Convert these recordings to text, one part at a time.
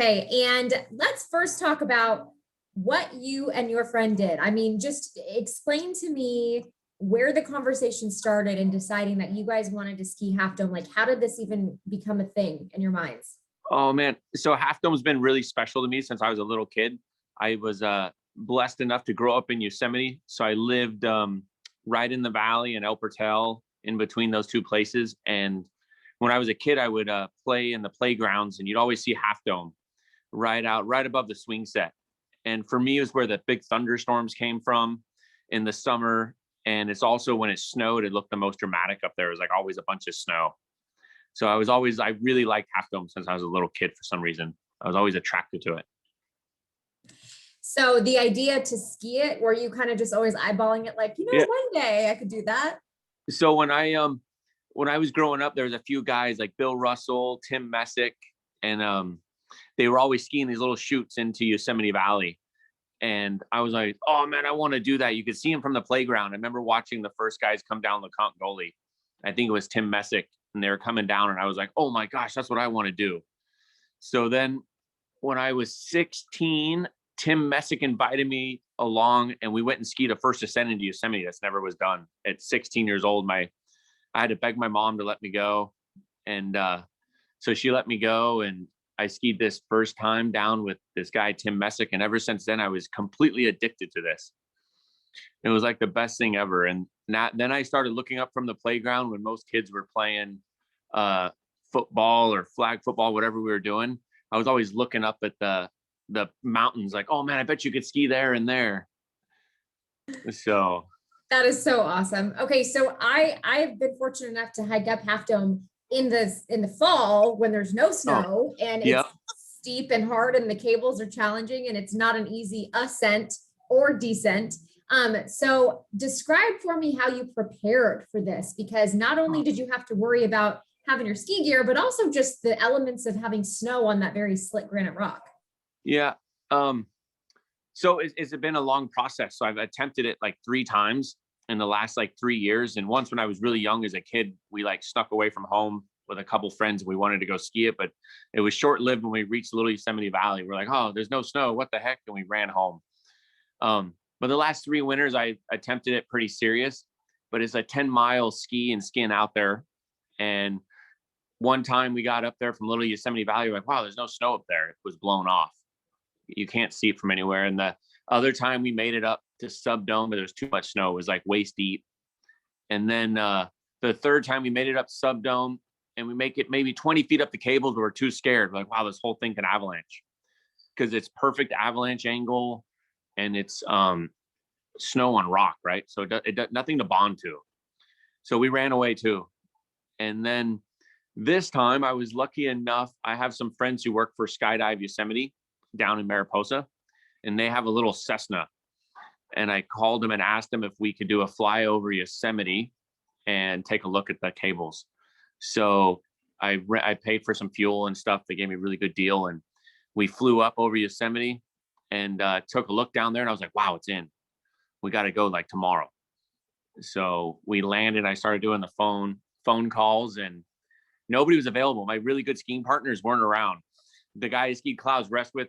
Okay, and let's first talk about what you and your friend did. I mean, just explain to me where the conversation started in deciding that you guys wanted to ski Half Dome. Like, how did this even become a thing in your minds? Oh man. So Half Dome's been really special to me since I was a little kid. I was blessed enough to grow up in Yosemite. So I lived right in the valley in El Portal in between those two places. And when I was a kid, I would play in the playgrounds and you'd always see Half Dome right above the swing set. And for me, it was where the big thunderstorms came from in the summer. And it's also when it snowed, it looked the most dramatic up there. It was like always a bunch of snow. So I really liked Half Dome since I was a little kid for some reason. I was always attracted to it. So the idea to ski it, were you kind of just always eyeballing it like, Yeah. one day I could do that? So when I was growing up, there was a few guys like Bill Russell, Tim Messick, and they were always skiing these little chutes into Yosemite Valley. And I was like, oh man, I want to do that. You could see him from the playground. I remember watching the first guys come down LeConte Gully. I think it was Tim Messick, and they were coming down, and I was like, oh my gosh, that's what I want to do. So then when I was 16, Tim Messick invited me along, and we went and skied a first ascent into Yosemite. That's never was done. At 16 years old, I had to beg my mom to let me go. And so she let me go, and I skied this first time down with this guy, Tim Messick. And ever since then, I was completely addicted to this. It was like the best thing ever. And then I started looking up from the playground when most kids were playing football or flag football, whatever we were doing. I was always looking up at the mountains like, oh man, I bet you could ski there and there. So That is so awesome. Okay, so I've been fortunate enough to hike up Half Dome in the fall when there's no snow and yeah. it's steep and hard and the cables are challenging and it's not an easy ascent or descent. So describe for me how you prepared for this, because not only did you have to worry about having your ski gear, but also just the elements of having snow on that very slick granite rock. Yeah. So it's been a long process. So I've attempted it like 3 times in the last like 3 years. And once when I was really young as a kid, we like snuck away from home with a couple friends. We wanted to go ski it, but it was short lived when we reached Little Yosemite Valley. We're like, oh, there's no snow. What the heck? And we ran home. But the last 3 winters, I attempted it pretty serious, but it's a 10-mile ski and skiing out there. And one time we got up there from Little Yosemite Valley, we're like, wow, there's no snow up there. It was blown off. You can't see it from anywhere. And the other time we made it up to Sub Dome, but there was too much snow. It was like waist deep. And then the third time we made it up Sub Dome, and we make it maybe 20 feet up the cables. We're too scared. We're like, wow, this whole thing can avalanche, because it's perfect avalanche angle and it's snow on rock, right? So it nothing to bond to. So we ran away too. And then this time I was lucky enough. I have some friends who work for Skydive Yosemite down in Mariposa, and they have a little Cessna. And I called them and asked them if we could do a flyover Yosemite and take a look at the cables. So I paid for some fuel and stuff. They gave me a really good deal, and we flew up over Yosemite and took a look down there. And I was like, wow, it's in. We got to go like tomorrow. So we landed. I started doing the phone calls, and nobody was available. My really good skiing partners weren't around. The guy I skied Clouds Rest with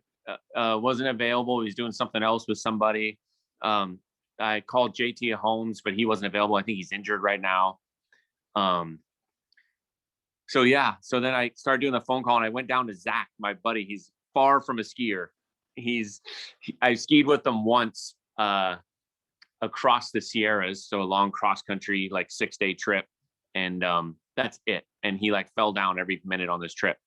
wasn't available. He was doing something else with somebody. I called JT Holmes, but he wasn't available. I think he's injured right now. So then I started doing the phone call, and I went down to Zach, my buddy. He's far from a skier. I skied with him once across the Sierras, so a long cross country, like 6-day trip, and that's it. And he like fell down every minute on this trip.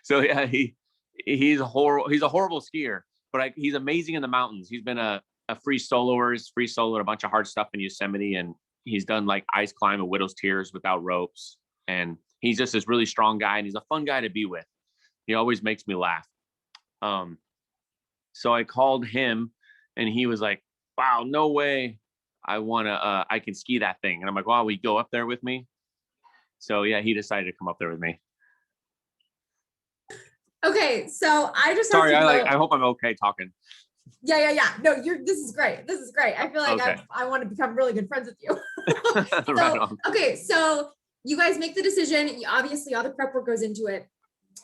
So yeah, he's a horrible skier, but he's amazing in the mountains. He's been a free soloer, a bunch of hard stuff in Yosemite, and he's done like ice climb at Widow's Tears without ropes. And he's just this really strong guy, and he's a fun guy to be with. He always makes me laugh. So I called him, and he was like, wow, no way. I can ski that thing. And I'm like, wow, will you go up there with me? So yeah, he decided to come up there with me. Okay, so I just sorry. I hope I'm okay talking. Yeah. No, this is great. This is great. I feel like okay. I want to become really good friends with you. Right on. Okay, so you guys make the decision. Obviously, all the prep work goes into it.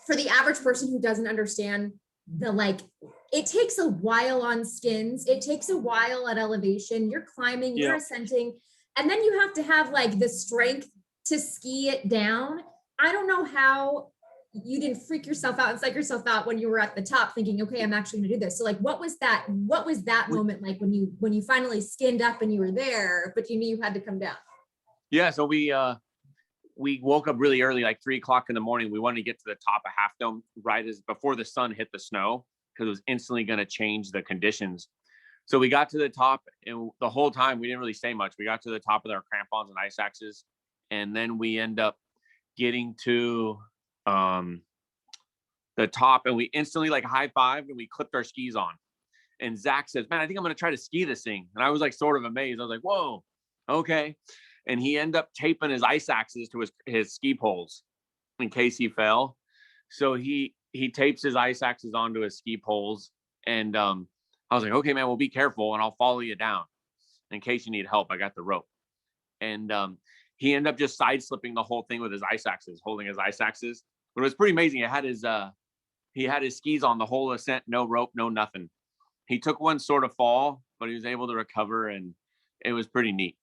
For the average person who doesn't understand the like, it takes a while on skins. It takes a while at elevation. You're climbing, you're Yeah. ascending, and then you have to have like the strength to ski it down. I don't know how you didn't freak yourself out and psych yourself out when you were at the top thinking, okay, I'm actually gonna do this. So like, what was that moment like when you finally skinned up and you were there, but you knew you had to come down? Yeah. So we woke up really early, like 3 o'clock in the morning. We wanted to get to the top of Half Dome right as before the sun hit the snow, because it was instantly going to change the conditions. So we got to the top, and the whole time we didn't really say much. We got to the top with our crampons and ice axes, and then we end up getting to the top, and we instantly like high-fived and we clipped our skis on. And Zach says, "Man, I think I'm going to try to ski this thing." And I was like sort of amazed. I was like, "Whoa, okay." And he ended up taping his ice axes to his ski poles in case he fell. So he tapes his ice axes onto his ski poles. And I was like, "Okay, man, well, be careful and I'll follow you down in case you need help. I got the rope." And he ended up just side slipping the whole thing with his ice axes, holding his ice axes. But it was pretty amazing. He had his skis on the whole ascent, no rope, no nothing. He took one sort of fall, but he was able to recover, and it was pretty neat.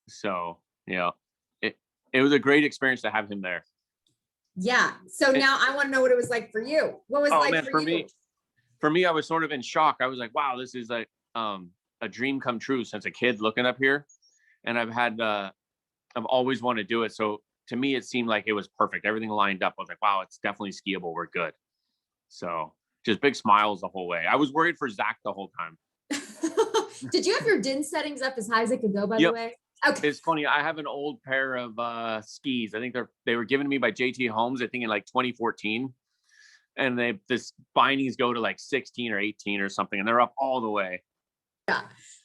So, it was a great experience to have him there. Yeah. So now I want to know what it was like for you. What was it like for you? For me, I was sort of in shock. I was like, wow, this is like a dream come true since a kid looking up here. And I've always wanted to do it. So to me, it seemed like it was perfect. Everything lined up. I was like, wow, it's definitely skiable. We're good. So just big smiles the whole way. I was worried for Zach the whole time. Did you have your DIN settings up as high as it could go, by the way? Okay. It's funny. I have an old pair of skis. I think they were given to me by JT Holmes, I think in like 2014. And this bindings go to like 16 or 18 or something, and they're up all the way. Yeah.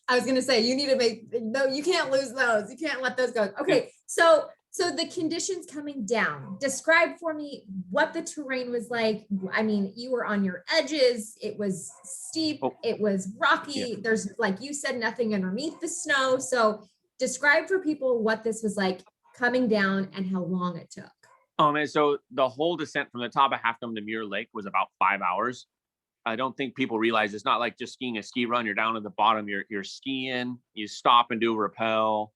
I was going to say, you need to no, you can't lose those. You can't let those go. Okay. So the conditions coming down, describe for me what the terrain was like. I mean, you were on your edges. It was steep. It was rocky. Yeah. There's, like you said, nothing underneath the snow. So describe for people what this was like coming down and how long it took. Oh man. So the whole descent from the top of Half Dome to Muir Lake was about 5 hours. I don't think people realize it's not like just skiing a ski run. You're down at the bottom, you're skiing, you stop and do a rappel.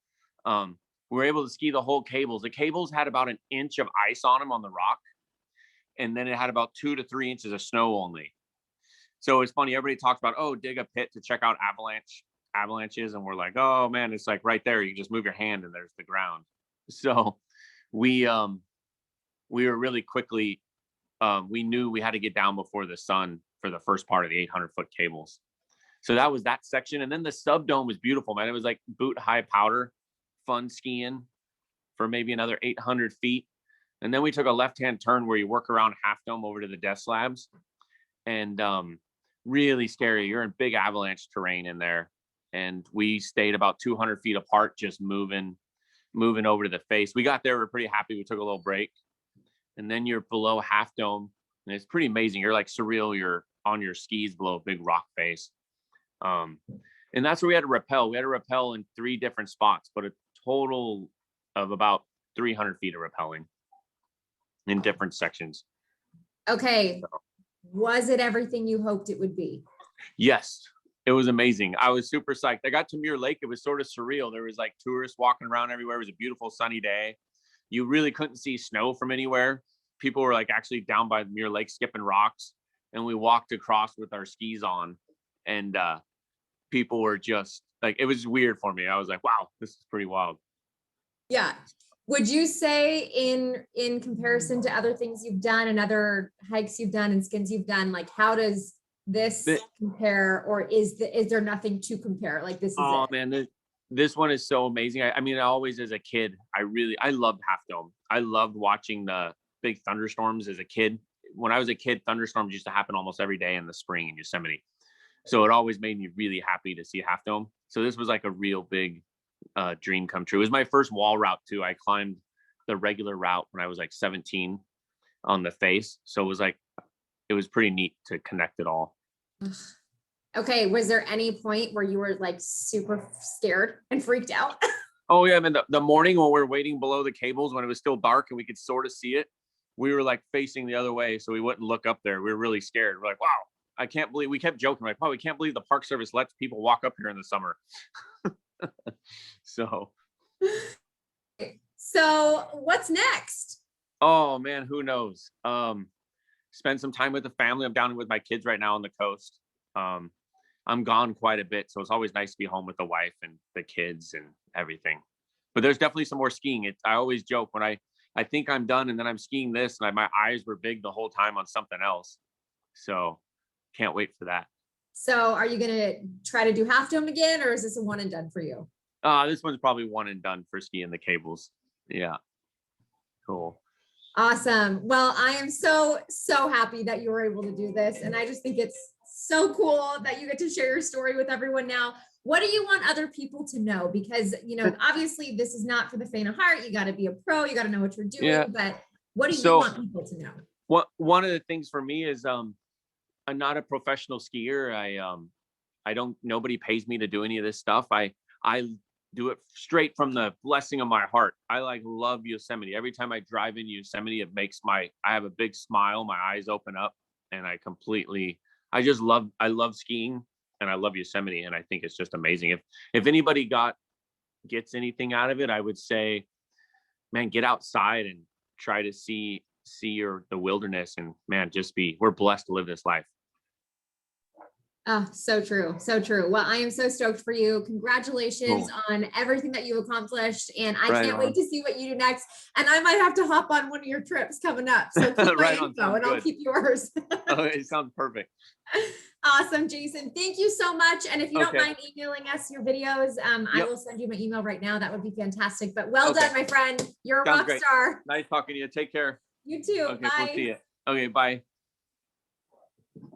We were able to ski the whole cables. The cables had about an inch of ice on them on the rock. And then it had about 2 to 3 inches of snow only. So it's funny. Everybody talks about, oh, dig a pit to check out avalanches. And we're like, oh man, it's like right there. You just move your hand and there's the ground. So we were really quickly, we knew we had to get down before the sun for the first part of the 800-foot cables. So that was that section. And then the subdome was beautiful, man. It was like boot high powder, fun skiing for maybe another 800 feet. And then we took a left-hand turn where you work around Half Dome over to the death slabs, and really scary. You're in big avalanche terrain in there. And we stayed about 200 feet apart, just moving over to the face. We got there. We're pretty happy. We took a little break. And then you're below Half Dome, and it's pretty amazing. You're like surreal. You're on your skis below a big rock face. And that's where we had to rappel. We had to rappel in 3 different spots, but a total of about 300 feet of rappelling in different sections. Okay. So, was it everything you hoped it would be? Yes, it was amazing. I was super psyched. I got to Muir Lake. It was sort of surreal. There was like tourists walking around everywhere. It was a beautiful sunny day. You really couldn't see snow from anywhere. People were like actually down by Muir Lake skipping rocks. And we walked across with our skis on, and people were just like, it was weird for me. I was like, wow, this is pretty wild. Yeah. Would you say in comparison to other things you've done and other hikes you've done and skins you've done, like how does this compare, or is there nothing to compare? Like this is man, this one is so amazing. I mean, I always, as a kid, I loved Half Dome. I loved watching the big thunderstorms as a kid. When I was a kid, thunderstorms used to happen almost every day in the spring in Yosemite. So it always made me really happy to see Half Dome. So this was like a real big dream come true. It was my first wall route too. I climbed the regular route when I was like 17 on the face. So it was pretty neat to connect it all. Okay. Was there any point where you were like super scared and freaked out? Oh yeah. I mean, the morning when we were waiting below the cables, when it was still dark and we could sort of see it, we were like facing the other way so we wouldn't look up there. We were really scared. We're like, wow, I can't believe, we kept joking, like, wow, we can't believe the Park Service lets people walk up here in the summer. So, So what's next? oh man, who knows? Spend some time with the family. I'm down with my kids right now on the coast. I'm gone quite a bit, so it's always nice to be home with the wife and the kids and everything. But there's definitely some more skiing. I always joke when I think I'm done and then I'm skiing this, and my eyes were big the whole time on something else. So can't wait for that. So are you going to try to do Half Dome again, or is this a one and done for you? This one's probably one and done for skiing the cables. Yeah. Cool. Awesome. Well, I am so happy that you were able to do this. And I just think it's so cool that you get to share your story with everyone now. What do you want other people to know? Because, you know, obviously this is not for the faint of heart. You got to be a pro, you got to know what you're doing, Yeah. but what do you want people to know? One of the things for me is, I'm not a professional skier. I don't, nobody pays me to do any of this stuff. I do it straight from the blessing of my heart. I love Yosemite. Every time I drive in Yosemite, it makes I have a big smile, my eyes open up, and I love skiing, and I love Yosemite. And I think it's just amazing. If anybody gets anything out of it, I would say, man, get outside and try to see the wilderness, and man, we're blessed to live this life. Oh, so true. So true. Well, I am so stoked for you. Congratulations on everything that you've accomplished. And I can't wait to see what you do next. And I might have to hop on one of your trips coming up. So keep my info and I'll keep yours. Oh, it sounds perfect. Awesome, Jason. Thank you so much. And if you don't mind emailing us your videos, I will send you my email right now. That would be fantastic. But well done, my friend. You're a rock star. Nice talking to you. Take care. You too. Okay, bye. We'll see you. Okay, bye.